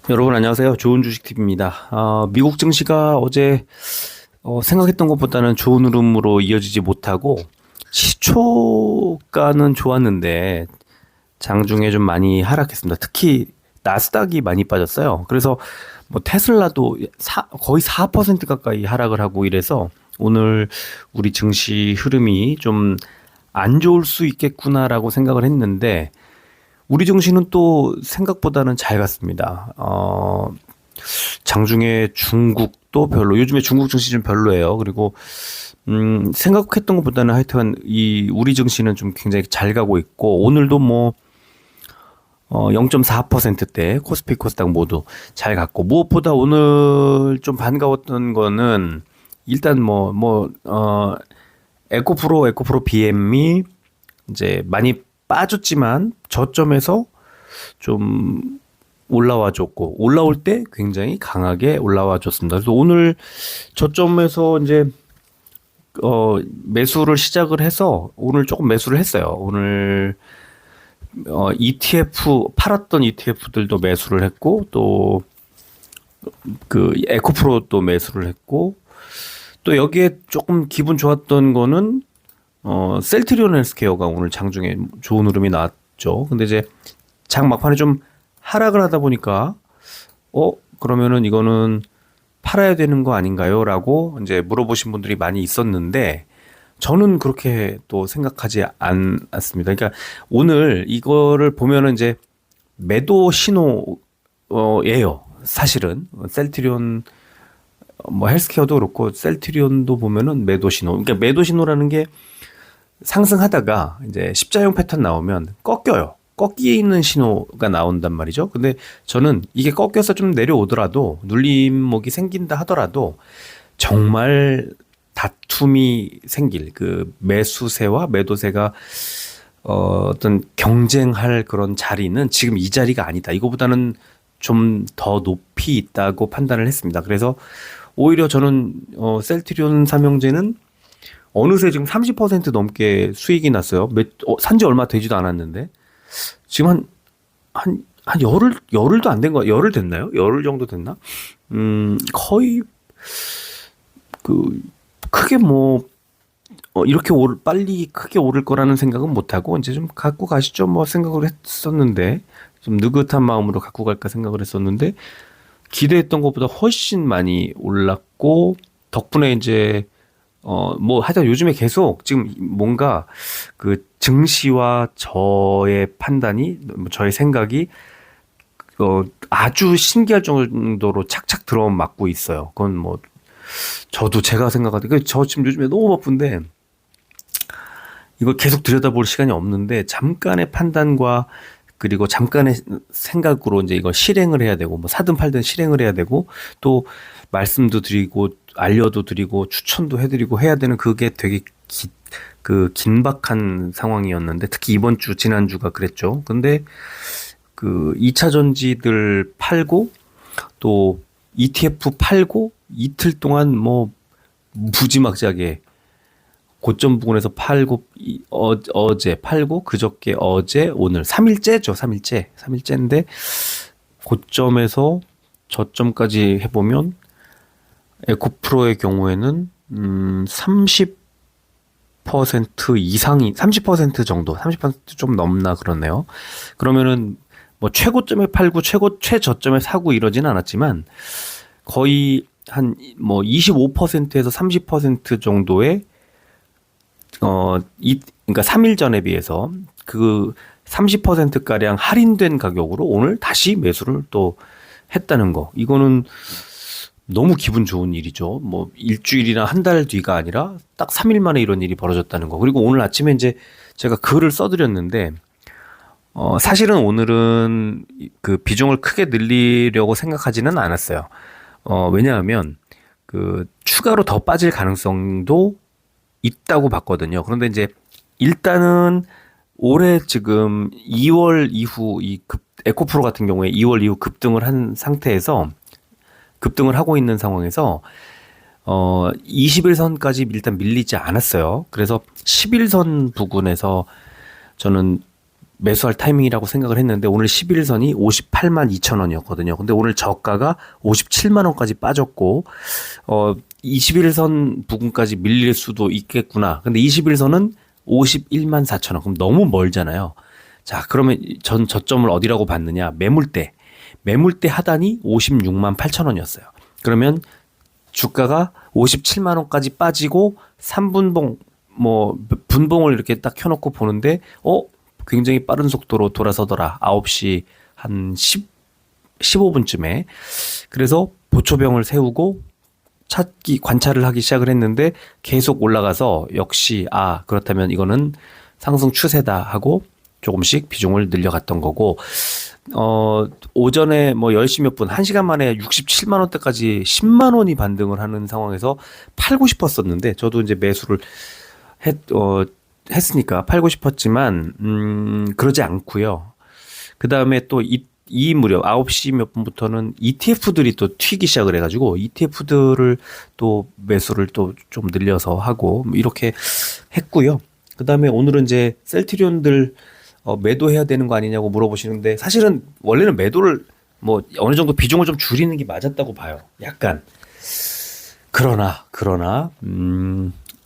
여러분 안녕하세요. 좋은 주식팁입니다. 미국 증시가 어제 생각했던 것보다는 좋은 흐름으로 이어지지 못하고 시초가는 좋았는데 장중에 좀 많이 하락했습니다. 특히 나스닥이 많이 빠졌어요. 그래서 뭐 테슬라도 거의 4% 가까이 하락을 하고 이래서 오늘 우리 증시 흐름이 좀 안 좋을 수 있겠구나라고 생각을 했는데 우리 증시는 또 생각보다는 잘 갔습니다. 장중에 중국도 별로, 요즘에 중국 증시 좀 별로예요. 그리고, 생각했던 것보다는 하여튼 이 우리 증시는 좀 굉장히 잘 가고 있고, 오늘도 뭐, 0.4%대 코스피 코스닥 모두 잘 갔고, 무엇보다 오늘 좀 반가웠던 거는 일단 에코프로 BM이 이제 많이 빠졌지만 저점에서 좀 올라와 줬고 올라올 때 굉장히 강하게 올라와 줬습니다. 그래서 오늘 저점에서 이제 매수를 시작을 해서 오늘 조금 매수를 했어요. 오늘 ETF 팔았던 ETF들도 매수를 했고 또 그 에코프로도 매수를 했고 또 여기에 조금 기분 좋았던 거는 셀트리온 헬스케어가 오늘 장중에 좋은 흐름이 나왔죠. 근데 이제 장 막판에 좀 하락을 하다 보니까 그러면은 이거는 팔아야 되는 거 아닌가요? 라고 이제 물어보신 분들이 많이 있었는데 저는 그렇게 또 생각하지 않았습니다. 그러니까 오늘 이거를 보면은 이제 매도 신호예요. 사실은 셀트리온 뭐 헬스케어도 그렇고 셀트리온도 보면은 매도 신호. 그러니까 매도 신호라는 게 상승하다가 이제 십자형 패턴 나오면 꺾여요. 꺾이는 신호가 나온단 말이죠. 근데 저는 이게 꺾여서 좀 내려오더라도 눌림목이 생긴다 하더라도 정말 다툼이 생길 그 매수세와 매도세가 어떤 경쟁할 그런 자리는 지금 이 자리가 아니다. 이거보다는 좀 더 높이 있다고 판단을 했습니다. 그래서 오히려 저는 셀트리온 삼형제는 어느새 지금 30% 넘게 수익이 났어요. 산지 얼마 되지도 않았는데 지금 한 열흘도 안 된 거, 열흘 됐나요? 열흘 정도 됐나? 거의 그 크게 뭐 이렇게 빨리 크게 오를 거라는 생각은 못 하고 이제 좀 갖고 가시죠 뭐 생각을 했었는데 좀 느긋한 마음으로 갖고 갈까 생각을 했었는데 기대했던 것보다 훨씬 많이 올랐고 덕분에 이제 뭐 하여튼 요즘에 계속 지금 뭔가 그 증시와 저의 판단이 뭐 저의 생각이 아주 신기할 정도로 착착 들어맞고 있어요. 그건 뭐 저도 제가 생각할 때 저 지금 요즘에 너무 바쁜데 이걸 계속 들여다볼 시간이 없는데 잠깐의 판단과 그리고 잠깐의 생각으로 이제 이걸 실행을 해야 되고 뭐 사든 팔든 실행을 해야 되고 또 말씀도 드리고 알려도 드리고 추천도 해드리고 해야 되는 그게 되게 긴박한 상황이었는데 특히 이번 주 지난주가 그랬죠. 근데 그 2차 전지들 팔고 또 ETF 팔고 이틀 동안 뭐 무지막지하게 고점 부근에서 팔고 어제 팔고 그저께 어제 오늘 3일째죠. 3일째인데 고점에서 저점까지 해보면 에코프로의 경우에는 30% 이상이 30% 정도 30%좀 넘나 그렇네요. 그러면은 뭐 최고점에 팔고 최저점에 사고 이러지는 않았지만 거의 한 뭐 25%에서 30% 정도의 그러니까 3일 전에 비해서 그 30%가량 할인된 가격으로 오늘 다시 매수를 또 했다는 거. 이거는 너무 기분 좋은 일이죠. 뭐 일주일이나 한 달 뒤가 아니라 딱 3일 만에 이런 일이 벌어졌다는 거. 그리고 오늘 아침에 이제 제가 글을 써드렸는데 사실은 오늘은 그 비중을 크게 늘리려고 생각하지는 않았어요. 왜냐하면 그 추가로 더 빠질 가능성도 있다고 봤거든요. 그런데 이제 일단은 올해 지금 2월 이후 에코프로 같은 경우에 2월 이후 급등을 한 상태에서 급등을 하고 있는 상황에서 21선까지 일단 밀리지 않았어요. 그래서 11선 부근에서 저는 매수할 타이밍이라고 생각을 했는데 오늘 11선이 58만 2천 원이었거든요. 근데 오늘 저가가 57만 원까지 빠졌고 21선 부근까지 밀릴 수도 있겠구나. 근데 21선은 51만 4천 원. 그럼 너무 멀잖아요. 자, 그러면 전 저점을 어디라고 봤느냐? 매물대. 매물대 하단이 56만 8천 원이었어요. 그러면 주가가 57만 원까지 빠지고 3분봉 분봉을 이렇게 딱 켜놓고 보는데 굉장히 빠른 속도로 돌아서더라. 9시 한 15분쯤에. 그래서 보초병을 세우고 관찰을 하기 시작을 했는데 계속 올라가서 역시 그렇다면 이거는 상승 추세다 하고 조금씩 비중을 늘려갔던 거고 오전에 10시 몇 분, 1시간 만에 67만 원대까지 10만 원이 반등을 하는 상황에서 팔고 싶었었는데 저도 이제 매수를 했으니까 팔고 싶었지만 그러지 않고요. 그다음에 또 이 무렵 9시 몇 분부터는 ETF들이 또 튀기 시작을 해가지고 ETF들을 또 매수를 또 좀 늘려서 하고 이렇게 했고요. 그다음에 오늘은 이제 셀트리온들 매도해야 되는 거 아니냐고 물어보시는데 사실은 원래는 매도를 어느 정도 비중을 좀 줄이는 게 맞았다고 봐요. 약간 그러나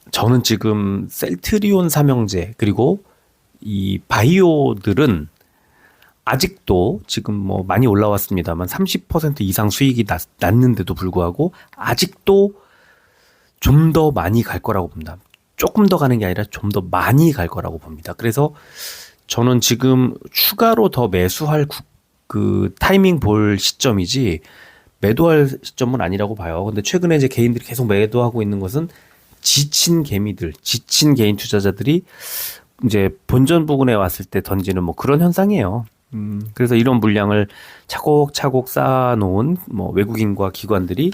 저는 지금 셀트리온 삼형제 그리고 이 바이오들은 아직도 지금 많이 올라왔습니다만 30% 이상 수익이 났는데도 불구하고 아직도 좀 더 많이 갈 거라고 봅니다. 조금 더 가는 게 아니라 좀 더 많이 갈 거라고 봅니다. 그래서 저는 지금 추가로 더 매수할 그 타이밍 볼 시점이지 매도할 시점은 아니라고 봐요. 근데 최근에 이제 개인들이 계속 매도하고 있는 것은 지친 개인 투자자들이 이제 본전 부근에 왔을 때 던지는 그런 현상이에요. 그래서 이런 물량을 차곡차곡 쌓아놓은 외국인과 기관들이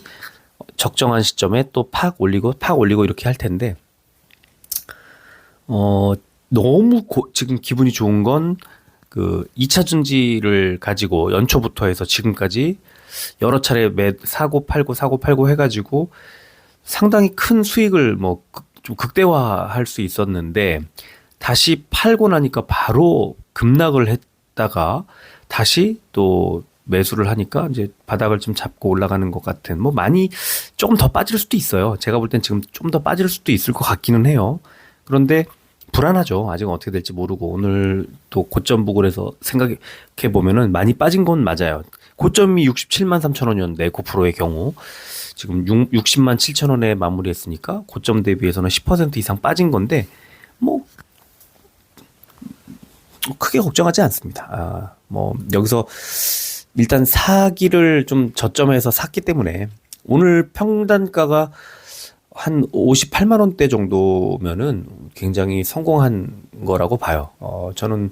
적정한 시점에 또 팍 올리고 이렇게 할 텐데, 너무 지금 기분이 좋은 건 그 2차 전지를 가지고 연초부터 해서 지금까지 여러 차례 사고 팔고 해가지고 상당히 큰 수익을 좀 극대화할 수 있었는데 다시 팔고 나니까 바로 급락을 했다가 다시 또 매수를 하니까 이제 바닥을 좀 잡고 올라가는 것 같은 많이 조금 더 빠질 수도 있어요. 제가 볼 땐 지금 좀 더 빠질 수도 있을 것 같기는 해요. 그런데 불안하죠. 아직은 어떻게 될지 모르고 오늘 또 고점 부근에서 생각해 보면은 많이 빠진 건 맞아요. 고점이 67만 3천 원이었는데 에코프로의 경우 지금 60만 7천 원에 마무리했으니까 고점 대비해서는 10% 이상 빠진 건데 크게 걱정하지 않습니다. 여기서 일단 사기를 좀 저점에서 샀기 때문에 오늘 평단가가 한 58만 원대 정도면은 굉장히 성공한 거라고 봐요. 저는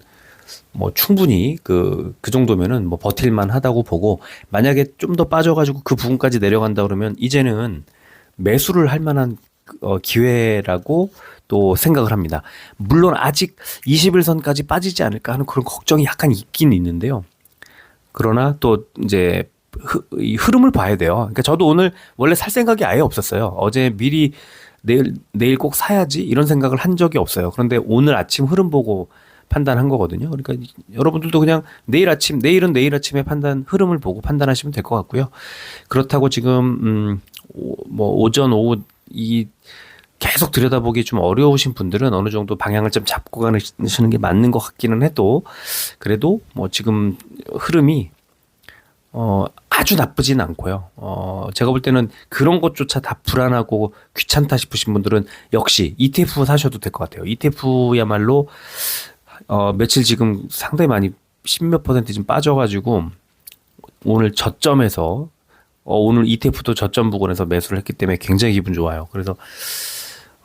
충분히 그 정도면은 버틸만 하다고 보고 만약에 좀 더 빠져가지고 그 부분까지 내려간다 그러면 이제는 매수를 할 만한 기회라고 또 생각을 합니다. 물론 아직 21선까지 빠지지 않을까 하는 그런 걱정이 약간 있긴 있는데요. 그러나 또 이제 이 흐름을 봐야 돼요. 그러니까 저도 오늘 원래 살 생각이 아예 없었어요. 어제 미리 내일 꼭 사야지 이런 생각을 한 적이 없어요. 그런데 오늘 아침 흐름 보고 판단한 거거든요. 그러니까 여러분들도 그냥 내일은 내일 아침에 흐름을 보고 판단하시면 될 것 같고요. 그렇다고 지금 오전 오후 계속 들여다보기 좀 어려우신 분들은 어느 정도 방향을 좀 잡고 가시는 게 맞는 것 같기는 해도 그래도 지금 흐름이 아주 나쁘진 않고요. 제가 볼 때는 그런 것조차 다 불안하고 귀찮다 싶으신 분들은 역시 ETF 사셔도 될 것 같아요. ETF야말로 며칠 지금 상당히 많이 10몇 % 좀 빠져가지고 오늘 저점에서 오늘 ETF도 저점 부근에서 매수를 했기 때문에 굉장히 기분 좋아요. 그래서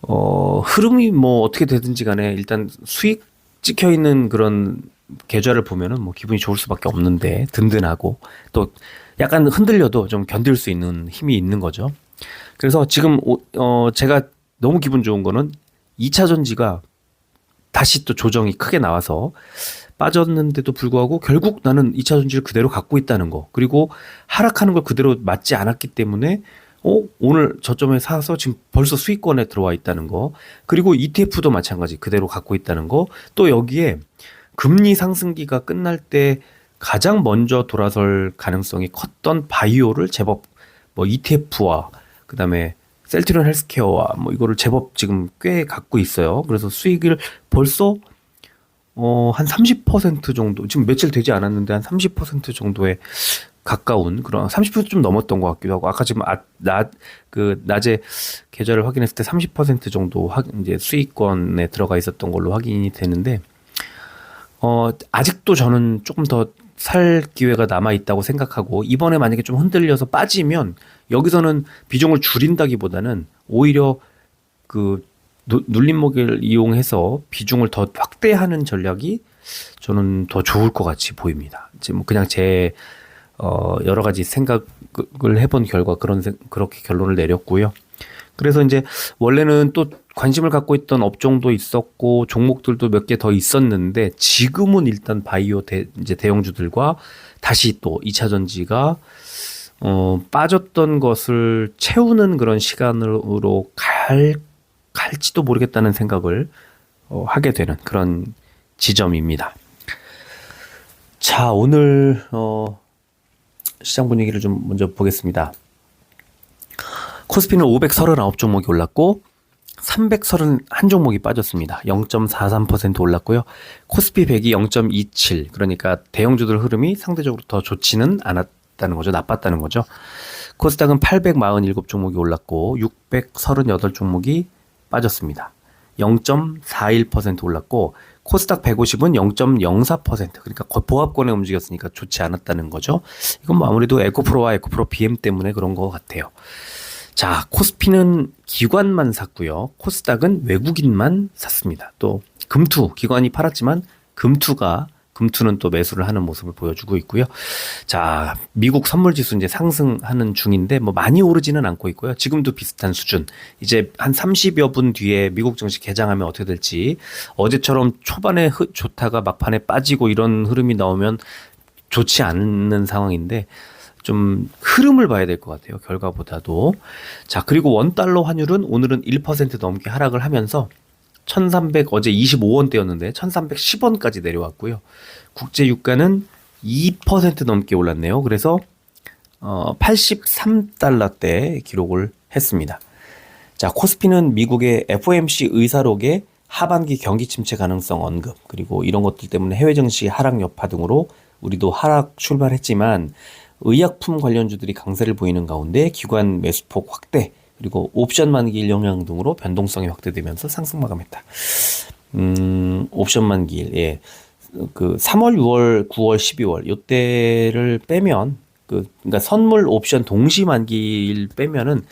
흐름이 어떻게 되든지 간에 일단 수익 찍혀 있는 그런 계좌를 보면은 기분이 좋을 수밖에 없는데 든든하고 또 약간 흔들려도 좀 견딜 수 있는 힘이 있는 거죠. 그래서 지금 제가 너무 기분 좋은 거는 2차 전지가 다시 또 조정이 크게 나와서 빠졌는데도 불구하고 결국 나는 2차 전지를 그대로 갖고 있다는 거 그리고 하락하는 걸 그대로 맞지 않았기 때문에 오늘 저점에 사서 지금 벌써 수익권에 들어와 있다는 거 그리고 ETF도 마찬가지 그대로 갖고 있다는 거 또 여기에 금리 상승기가 끝날 때 가장 먼저 돌아설 가능성이 컸던 바이오를 제법 뭐 ETF와 그다음에 셀트리온 헬스케어와 뭐 이거를 제법 지금 꽤 갖고 있어요. 그래서 수익을 벌써 한 30% 정도, 지금 며칠 되지 않았는데 한 30% 정도에 가까운 그런 30%좀 넘었던 것 같기도 하고, 아까 지금 낮에 계좌를 확인했을 때 30% 정도 이제 수익권에 들어가 있었던 걸로 확인이 되는데, 아직도 저는 조금 더 살 기회가 남아 있다고 생각하고, 이번에 만약에 좀 흔들려서 빠지면 여기서는 비중을 줄인다기보다는 오히려 그 눌림목을 이용해서 비중을 더 확대하는 전략이 저는 더 좋을 것 같이 보입니다. 지금 그냥 제 여러 가지 생각을 해본 결과 그렇게 결론을 내렸고요. 그래서 이제 원래는 또 관심을 갖고 있던 업종도 있었고 종목들도 몇 개 더 있었는데, 지금은 일단 바이오 이제 대형주들과 다시 또 2차 전지가 빠졌던 것을 채우는 그런 시간으로 갈지도 모르겠다는 생각을 하게 되는 그런 지점입니다. 자, 오늘 시장 분위기를 좀 먼저 보겠습니다. 코스피는 539종목이 올랐고 331종목이 빠졌습니다. 0.43% 올랐고요. 코스피 100이 0.27, 그러니까 대형주들 흐름이 상대적으로 더 좋지는 않았다는 거죠. 나빴다는 거죠. 코스닥은 847종목이 올랐고 638종목이 빠졌습니다. 0.41% 올랐고 코스닥 150은 0.04%, 그러니까 보합권에 움직였으니까 좋지 않았다는 거죠. 이건 뭐 아무래도 에코프로와 에코프로 BM 때문에 그런 것 같아요. 자, 코스피는 기관만 샀고요. 코스닥은 외국인만 샀습니다. 또 기관이 팔았지만 금투는 또 매수를 하는 모습을 보여주고 있고요. 자, 미국 선물지수 이제 상승하는 중인데 뭐 많이 오르지는 않고 있고요. 지금도 비슷한 수준. 이제 한 30여 분 뒤에 미국 증시 개장하면 어떻게 될지, 어제처럼 초반에 좋다가 막판에 빠지고 이런 흐름이 나오면 좋지 않는 상황인데, 좀 흐름을 봐야 될 것 같아요. 결과보다도. 자, 그리고 원달러 환율은 오늘은 1% 넘게 하락을 하면서 1300, 어제 25원대였는데 1310원까지 내려왔고요. 국제 유가는 2% 넘게 올랐네요. 그래서 83달러대 기록을 했습니다. 자, 코스피는 미국의 FOMC 의사록에 하반기 경기 침체 가능성 언급, 그리고 이런 것들 때문에 해외 증시 하락 여파 등으로 우리도 하락 출발했지만 의약품 관련주들이 강세를 보이는 가운데 기관 매수폭 확대, 그리고 옵션 만기일 영향 등으로 변동성이 확대되면서 상승 마감했다. 옵션 만기일, 예. 그 3월, 6월, 9월, 12월 요때를 빼면, 그러니까 선물 옵션 동시 만기일 빼면은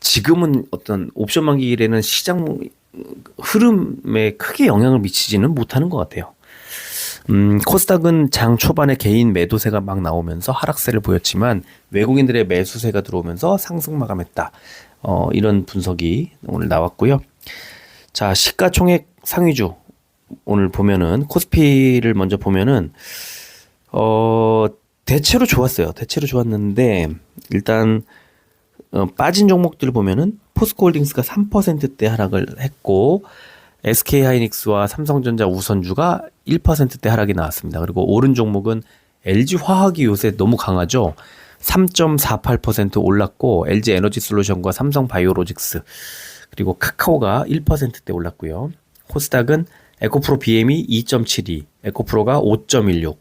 지금은 어떤 옵션 만기일에는 시장 흐름에 크게 영향을 미치지는 못하는 것 같아요. 코스닥은 장 초반에 개인 매도세가 막 나오면서 하락세를 보였지만 외국인들의 매수세가 들어오면서 상승 마감했다. 이런 분석이 오늘 나왔고요. 자, 시가총액 상위주 오늘 보면은 코스피를 먼저 보면은 대체로 좋았어요. 대체로 좋았는데 일단 빠진 종목들 보면은 포스코홀딩스가 3%대 하락을 했고, SK하이닉스와 삼성전자 우선주가 1%대 하락이 나왔습니다. 그리고 오른 종목은 LG화학이 요새 너무 강하죠. 3.48% 올랐고, LG에너지솔루션과 삼성바이오로직스, 그리고 카카오가 1%대 올랐고요. 코스닥은 에코프로 BM이 2.72, 에코프로가 5.16,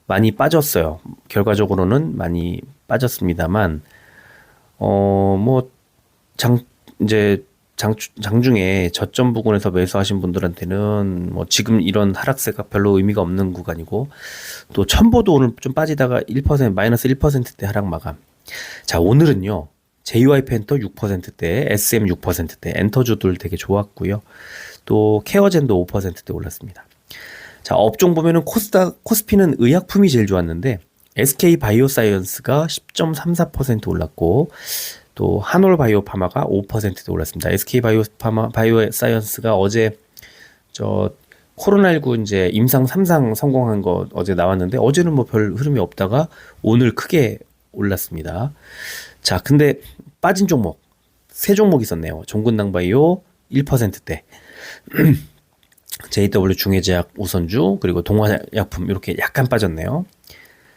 많이 빠졌어요. 결과적으로는 많이 빠졌습니다만, 장중에 저점 부근에서 매수하신 분들한테는 뭐 지금 이런 하락세가 별로 의미가 없는 구간이고, 또 첨보도 오늘 좀 빠지다가 1%, 마이너스 1%대 하락 마감. 자, 오늘은요, JY펜터 6%대, SM 6%대, 엔터주들 되게 좋았고요. 또 케어젠도 5%대 올랐습니다. 자, 업종 보면은 코스피는 의약품이 제일 좋았는데, SK 바이오사이언스가 10.34% 올랐고, 또 한올바이오파마가 5%대 올랐습니다. SK 바이오사이언스가 어제 코로나19 이제 임상 3상 성공한 거 어제 나왔는데, 어제는 뭐 별 흐름이 없다가 오늘 크게 올랐습니다. 자, 근데 빠진 종목 3종목 있었네요. 종근당바이오 1%대, JW 중해제약 우선주, 그리고 동화약품 이렇게 약간 빠졌네요.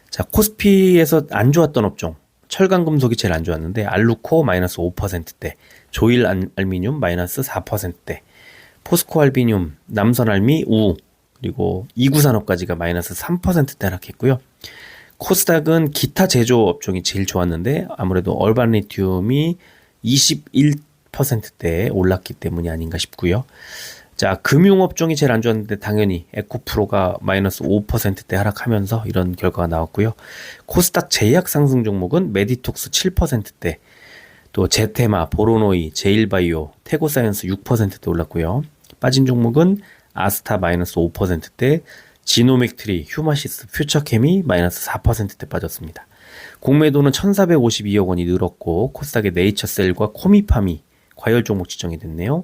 자, 코스피에서 안 좋았던 업종. 철강금속이 제일 안 좋았는데 알루코 마이너스 5%대, 조일 알미늄 마이너스 4%대, 포스코 알비늄, 남선알미 우, 그리고 이구산업까지가 마이너스 3%대 하락했고요. 코스닥은 기타 제조 업종이 제일 좋았는데 아무래도 얼반 리튬이 21%대에 올랐기 때문이 아닌가 싶고요. 자, 금융업종이 제일 안 좋았는데 당연히 에코프로가 마이너스 5%대 하락하면서 이런 결과가 나왔고요. 코스닥 제약 상승 종목은 메디톡스 7%대, 또 제테마, 보로노이, 제일바이오, 태고사이언스 6%대 올랐고요. 빠진 종목은 아스타 마이너스 5%대, 지노맥트리, 휴마시스, 퓨처케미 마이너스 4%대 빠졌습니다. 공매도는 1,452억 원이 늘었고 코스닥의 네이처셀과 코미팜이 과열 종목 지정이 됐네요.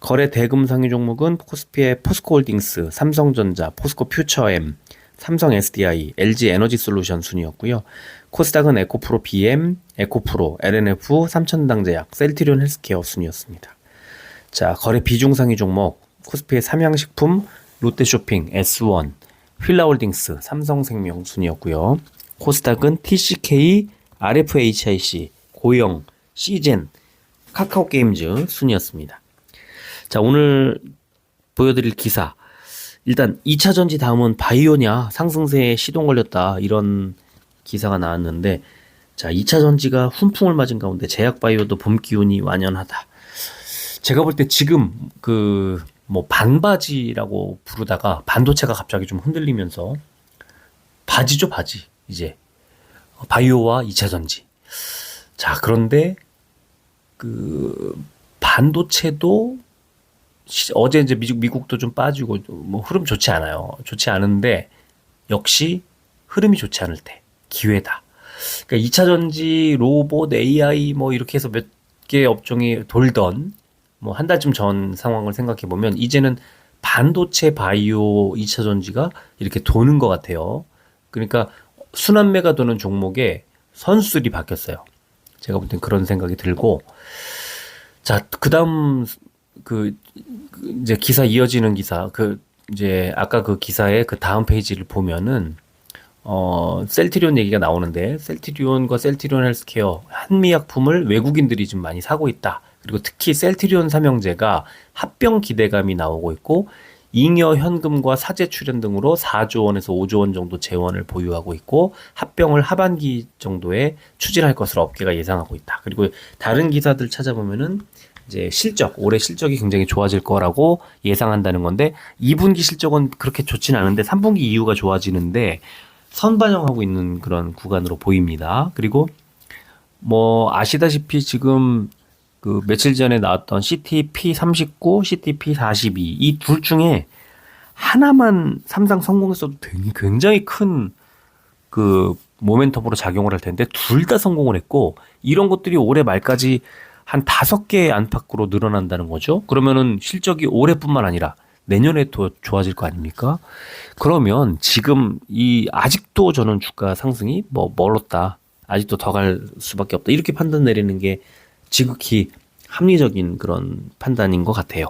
거래 대금 상위 종목은 코스피의 포스코홀딩스, 삼성전자, 포스코 퓨처엠, 삼성 SDI, LG 에너지 솔루션 순이었고요. 코스닥은 에코프로 BM, 에코프로, LNF, 삼천당제약, 셀트리온 헬스케어 순이었습니다. 자, 거래 비중 상위 종목 코스피의 삼양식품, 롯데쇼핑, S1, 휠라홀딩스, 삼성생명 순이었고요. 코스닥은 TCK, RFHIC, 고영, 시젠, 카카오게임즈 순이었습니다. 자, 오늘 보여드릴 기사. 일단 2차 전지 다음은 바이오냐, 상승세에 시동 걸렸다, 이런 기사가 나왔는데, 자, 2차 전지가 훈풍을 맞은 가운데 제약 바이오도 봄 기운이 완연하다. 제가 볼 때 지금 반바지라고 부르다가 반도체가 갑자기 좀 흔들리면서 바지죠, 바지. 이제 바이오와 2차 전지. 자, 그런데 반도체도 어제 이제 미국도 좀 빠지고 흐름 좋지 않아요. 좋지 않은데 역시 흐름이 좋지 않을 때 기회다. 그러니까 2차 전지, 로봇, AI 이렇게 해서 몇 개 업종이 돌던 한 달쯤 전 상황을 생각해 보면 이제는 반도체, 바이오, 2차 전지가 이렇게 도는 것 같아요. 그러니까 순환매가 도는 종목에 선수들이 바뀌었어요. 제가 볼 땐 그런 생각이 들고, 자, 그다음 이제 기사 이어지는 기사, 이제 아까 그 기사의 그 다음 페이지를 보면은 셀트리온 얘기가 나오는데, 셀트리온과 셀트리온 헬스케어, 한미약품을 외국인들이 좀 많이 사고 있다. 그리고 특히 셀트리온 삼형제가 합병 기대감이 나오고 있고, 잉여 현금과 사재 출연 등으로 4조 원에서 5조 원 정도 재원을 보유하고 있고, 합병을 하반기 정도에 추진할 것으로 업계가 예상하고 있다. 그리고 다른 기사들 찾아보면은 이제 올해 실적이 굉장히 좋아질 거라고 예상한다는 건데, 2분기 실적은 그렇게 좋진 않은데 3분기 이후가 좋아지는데 선반영하고 있는 그런 구간으로 보입니다. 그리고 아시다시피 지금 며칠 전에 나왔던 CTP39, CTP42, 이 둘 중에 하나만 삼상 성공했어도 굉장히 큰 모멘텀으로 작용을 할 텐데 둘 다 성공을 했고, 이런 것들이 올해 말까지 한 5개 안팎으로 늘어난다는 거죠. 그러면은 실적이 올해뿐만 아니라 내년에 더 좋아질 거 아닙니까? 그러면 지금 아직도 저는 주가 상승이 멀었다, 아직도 더 갈 수밖에 없다, 이렇게 판단 내리는 게 지극히 합리적인 그런 판단인 것 같아요.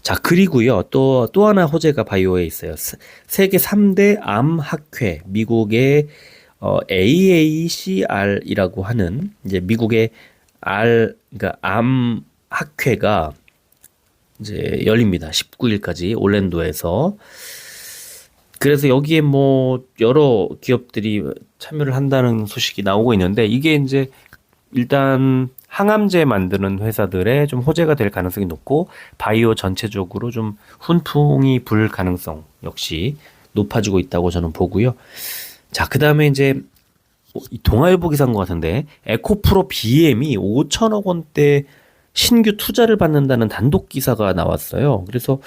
자, 그리고요, 또 하나 호재가 바이오에 있어요. 세계 3대 암 학회, 미국의 AACR이라고 하는 이제 미국의 그러니까 암 학회가 이제 열립니다. 19일까지 올랜도에서. 그래서 여기에 여러 기업들이 참여를 한다는 소식이 나오고 있는데, 이게 이제 일단 항암제 만드는 회사들의 좀 호재가 될 가능성이 높고, 바이오 전체적으로 좀 훈풍이 불 가능성 역시 높아지고 있다고 저는 보고요. 자, 그 다음에 이제 동아일보 기사인 것 같은데, 에코프로 BM이 5천억 원대 신규 투자를 받는다는 단독 기사가 나왔어요. 그래서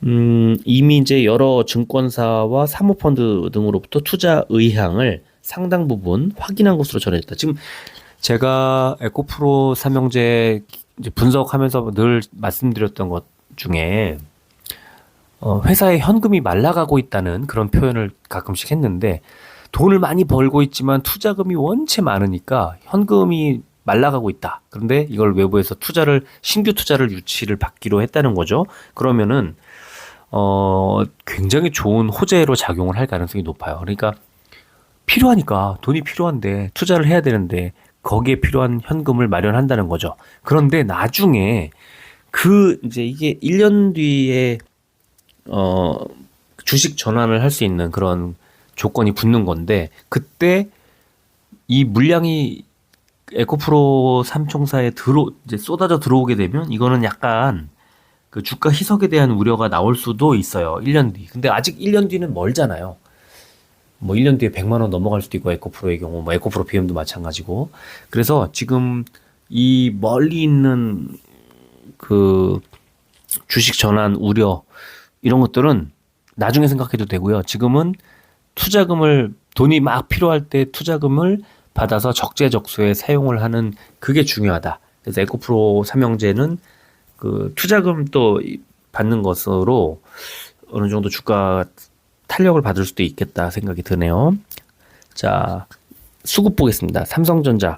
이미 이제 여러 증권사와 사모펀드 등으로부터 투자 의향을 상당 부분 확인한 것으로 전해졌다. 지금 제가 에코프로 삼형제 이제 분석하면서 늘 말씀드렸던 것 중에 회사의 현금이 말라가고 있다는 그런 표현을 가끔씩 했는데, 돈을 많이 벌고 있지만 투자금이 원체 많으니까 현금이 말라가고 있다. 그런데 이걸 외부에서 신규 투자를 유치를 받기로 했다는 거죠. 그러면은 굉장히 좋은 호재로 작용을 할 가능성이 높아요. 그러니까 필요하니까 돈이 필요한데 투자를 해야 되는데 거기에 필요한 현금을 마련한다는 거죠. 그런데 나중에 이제 이게 1년 뒤에 어 주식 전환을 할 수 있는 그런 조건이 붙는 건데 그때 이 물량이 에코프로 삼총사에 이제 쏟아져 들어오게 되면 이거는 약간 그 주가 희석에 대한 우려가 나올 수도 있어요. 1년 뒤. 근데 아직 1년 뒤는 멀잖아요. 뭐 1년 뒤에 100만 원 넘어갈 수도 있고 에코프로의 경우 뭐 에코프로 BM도 마찬가지고. 그래서 지금 이 멀리 있는 그 주식 전환 우려 이런 것들은 나중에 생각해도 되고요. 지금은 돈이 막 필요할 때 투자금을 받아서 적재적소에 사용을 하는 그게 중요하다. 그래서 에코프로 삼형제는 그 투자금 또 받는 것으로 어느 정도 주가 탄력을 받을 수도 있겠다 생각이 드네요. 자, 수급 보겠습니다. 삼성전자.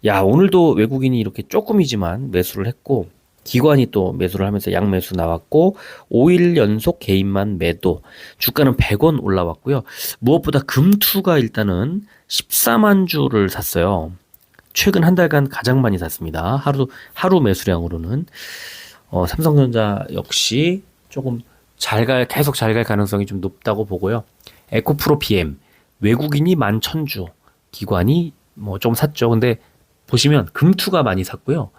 야, 오늘도 외국인이 이렇게 조금이지만 매수를 했고 기관이 또 매수를 하면서 양매수 나왔고 5일 연속 개인만 매도. 주가는 100원 올라왔고요. 무엇보다 금투가 일단은 14만 주를 샀어요. 최근 한 달간 가장 많이 샀습니다. 하루 매수량으로는. 삼성전자 역시 조금 계속 잘 갈 가능성이 좀 높다고 보고요. 에코프로 BM 외국인이 11,000주, 기관이 뭐 좀 샀죠. 근데 보시면 금투가 많이 샀고요.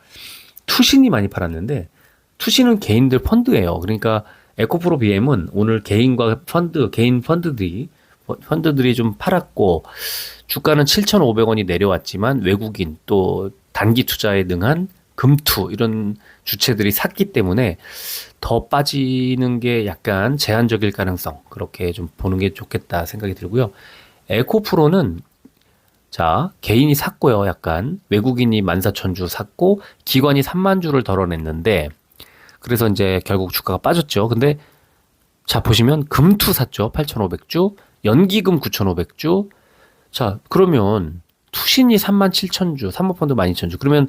투신이 많이 팔았는데 투신은 개인들 펀드예요. 그러니까 에코프로 BM은 오늘 개인 펀드들이 좀 팔았고 주가는 7,500원이 내려왔지만 외국인 또 단기 투자에 능한 금투 이런 주체들이 샀기 때문에 더 빠지는 게 약간 제한적일 가능성 그렇게 좀 보는 게 좋겠다 생각이 들고요. 에코프로는 자, 개인이 샀고요. 약간 외국인이 14,000주 샀고 기관이 3만 주를 덜어냈는데 그래서 이제 결국 주가가 빠졌죠. 근데 자, 보시면 금투 샀죠. 8,500주, 연기금 9,500주. 자, 그러면 투신이 37,000주, 사모펀드 12,000주. 그러면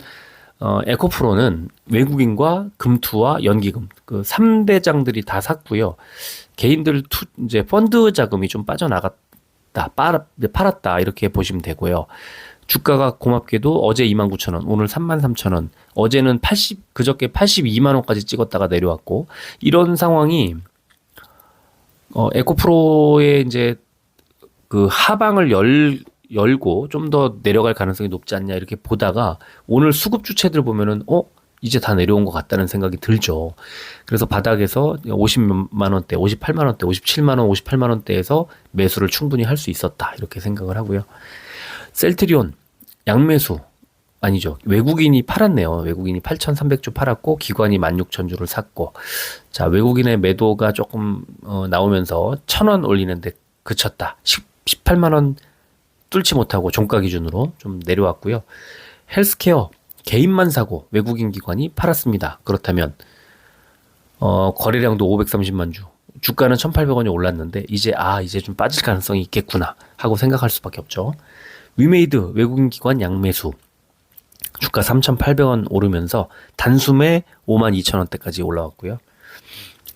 에코프로는 외국인과 금투와 연기금 그 3대장들이 다 샀고요. 개인들 이제 펀드 자금이 좀 빠져나갔다, 팔았다 이렇게 보시면 되고요. 주가가 고맙게도 어제 29,000원, 오늘 33,000원, 어제는 그저께 82만 원까지 찍었다가 내려왔고 이런 상황이 에코프로의 이제 그 하방을 열고 좀 더 내려갈 가능성이 높지 않냐 이렇게 보다가 오늘 수급 주체들 보면은 이제 다 내려온 것 같다는 생각이 들죠. 그래서 바닥에서 50만 원대, 58만 원대, 57만 원, 58만 원대에서 매수를 충분히 할 수 있었다 이렇게 생각을 하고요. 셀트리온 양매수 아니죠. 외국인이 팔았네요. 외국인이 8,300주 팔았고 기관이 16,000주를 샀고 자 외국인의 매도가 조금 나오면서 1,000원 올리는데 그쳤다. 18만 원 뚫지 못하고 종가 기준으로 좀 내려왔고요. 헬스케어 개인만 사고 외국인 기관이 팔았습니다. 그렇다면 거래량도 530만 주, 주가는 1,800원이 올랐는데 이제 좀 빠질 가능성이 있겠구나 하고 생각할 수밖에 없죠. 위메이드 외국인 기관 양매수, 주가 3,800원 오르면서 단숨에 52,000원대까지 올라왔고요.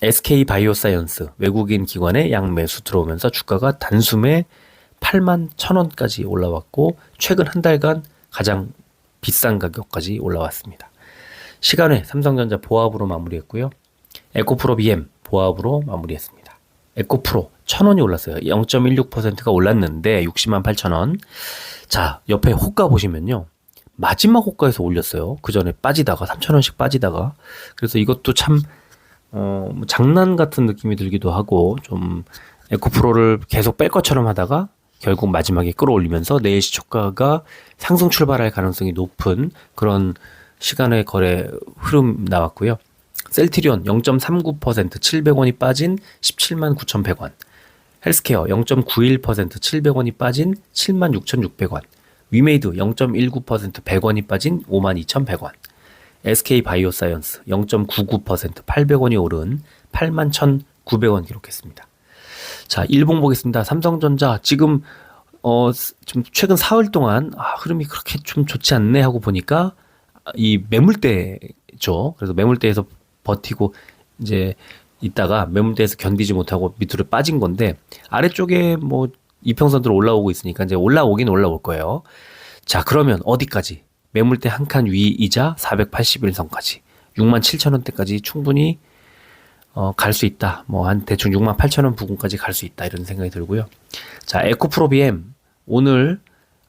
SK 바이오사이언스 외국인 기관의 양매수 들어오면서 주가가 단숨에 81,000원까지 올라왔고 최근 한 달간 가장 비싼 가격까지 올라왔습니다. 시간외 삼성전자 보합으로 마무리했고요. 에코프로 BM 보합으로 마무리했습니다. 에코프로 1,000원이 올랐어요. 0.16%가 올랐는데 60만 8천원. 자, 옆에 호가 보시면요. 마지막 호가에서 올렸어요. 그 전에 빠지다가 3,000원씩 빠지다가. 그래서 이것도 참 장난 같은 느낌이 들기도 하고 좀 에코프로를 계속 뺄 것처럼 하다가 결국 마지막에 끌어올리면서 내일 시초가가 상승 출발할 가능성이 높은 그런 시간의 거래 흐름 나왔고요. 셀트리온 0.39% 700원이 빠진 17만 9,100원. 헬스케어 0.91% 700원이 빠진 7만 6,600원. 위메이드 0.19% 100원이 빠진 5만 2,100원. SK 바이오사이언스 0.99% 800원이 오른 8만 1,900원 기록했습니다. 자, 일봉 보겠습니다. 삼성전자 지금 좀 최근 사흘 동안 흐름이 그렇게 좀 좋지 않네 하고 보니까 이 매물대죠. 그래서 매물대에서 버티고 이제 있다가 매물대에서 견디지 못하고 밑으로 빠진 건데 아래쪽에 뭐 이평선으로 올라오고 있으니까 이제 올라오긴 올라올 거예요. 자, 그러면 어디까지? 매물대 한 칸 위이자 481선까지 67,000원대까지 충분히 갈 수 있다. 뭐 한 대충 68,000원 부근까지 갈 수 있다. 이런 생각이 들고요. 자, 에코프로 BM 오늘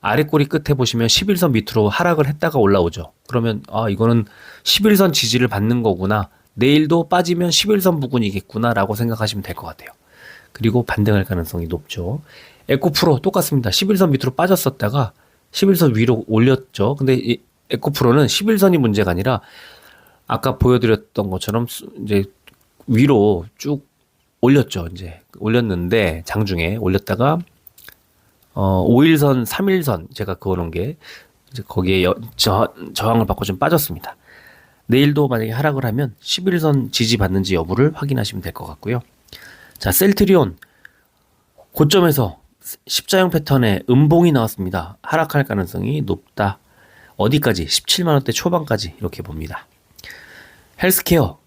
아래 꼬리 끝에 보시면 11선 밑으로 하락을 했다가 올라오죠. 그러면 이거는 11선 지지를 받는 거구나. 내일도 빠지면 11선 부근이겠구나 라고 생각하시면 될 것 같아요. 그리고 반등할 가능성이 높죠. 에코프로 똑같습니다. 11선 밑으로 빠졌었다가 11선 위로 올렸죠. 근데 이 에코프로는 11선이 문제가 아니라 아까 보여드렸던 것처럼 이제 위로 쭉 올렸죠. 이제 올렸는데 장중에 올렸다가 5일선, 3일선 제가 그어놓은 게 이제 거기에 저항을 받고 좀 빠졌습니다. 내일도 만약에 하락을 하면 11선 지지받는지 여부를 확인하시면 될 것 같고요. 자, 셀트리온 고점에서 십자형 패턴의 음봉이 나왔습니다. 하락할 가능성이 높다. 어디까지? 17만원대 초반까지 이렇게 봅니다. 헬스케어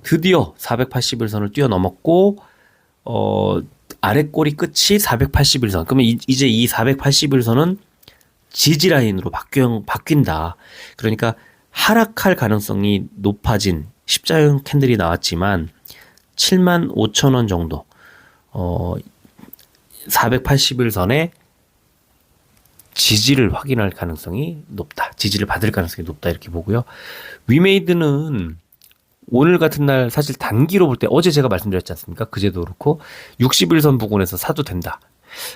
드디어 481선을 뛰어넘었고 아래 꼬리 끝이 481선. 그러면 이제 이 481선은 지지 라인으로 바뀐다. 그러니까 하락할 가능성이 높아진 십자형 캔들이 나왔지만 75,000원 정도 481선의 지지를 확인할 가능성이 높다. 지지를 받을 가능성이 높다. 이렇게 보고요. 위메이드는 오늘 같은 날 사실 단기로 볼 때 어제 제가 말씀드렸지 않습니까? 그제도 그렇고 61선 부근에서 사도 된다.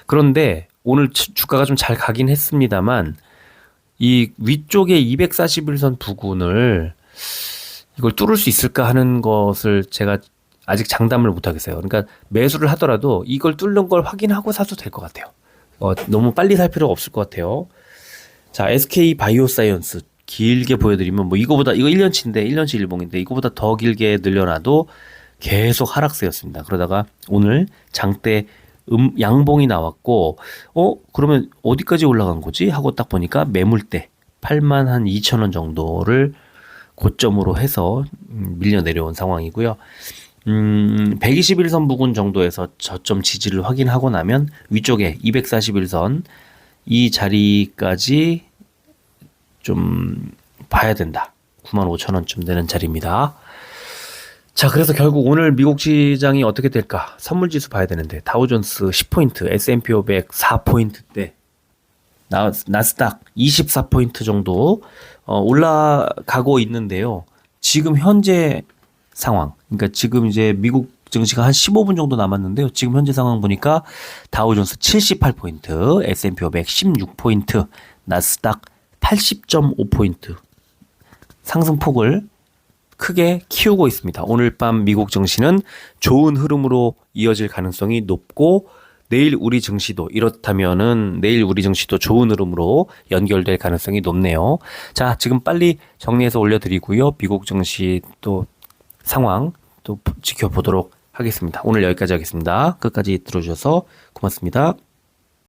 그런데 오늘 주가가 좀 잘 가긴 했습니다만 이 위쪽에 241선 부근을 이걸 뚫을 수 있을까 하는 것을 제가 아직 장담을 못 하겠어요. 그러니까 매수를 하더라도 이걸 뚫는 걸 확인하고 사도 될 것 같아요. 너무 빨리 살 필요가 없을 것 같아요. 자, SK 바이오사이언스 길게 보여드리면 이거 1년치인데 1년치 일봉인데 이거보다 더 길게 늘려놔도 계속 하락세였습니다. 그러다가 오늘 장대 양봉이 나왔고 그러면 어디까지 올라간 거지? 하고 딱 보니까 매물대 82,000원 정도를 고점으로 해서 밀려 내려온 상황이고요. 121선 부근 정도에서 저점 지지를 확인하고 나면 위쪽에 241선 이 자리까지 좀 봐야 된다. 95,000원쯤 되는 자리입니다. 자, 그래서 결국 오늘 미국 시장이 어떻게 될까? 선물지수 봐야 되는데 다우존스 10포인트, S&P 500 4포인트대, 나스닥 24포인트 정도 올라가고 있는데요. 지금 현재 상황, 그러니까 지금 이제 미국 증시가 한 15분 정도 남았는데요. 지금 현재 상황 보니까 다우존스 78포인트, S&P 500 16포인트, 나스닥 80.5포인트 상승폭을 크게 키우고 있습니다. 오늘 밤 미국 증시는 좋은 흐름으로 이어질 가능성이 높고 내일 우리 증시도 이렇다면은 내일 우리 증시도 좋은 흐름으로 연결될 가능성이 높네요. 자, 지금 빨리 정리해서 올려드리고요. 미국 증시 또 상황 또 지켜보도록 하겠습니다. 오늘 여기까지 하겠습니다. 끝까지 들어주셔서 고맙습니다.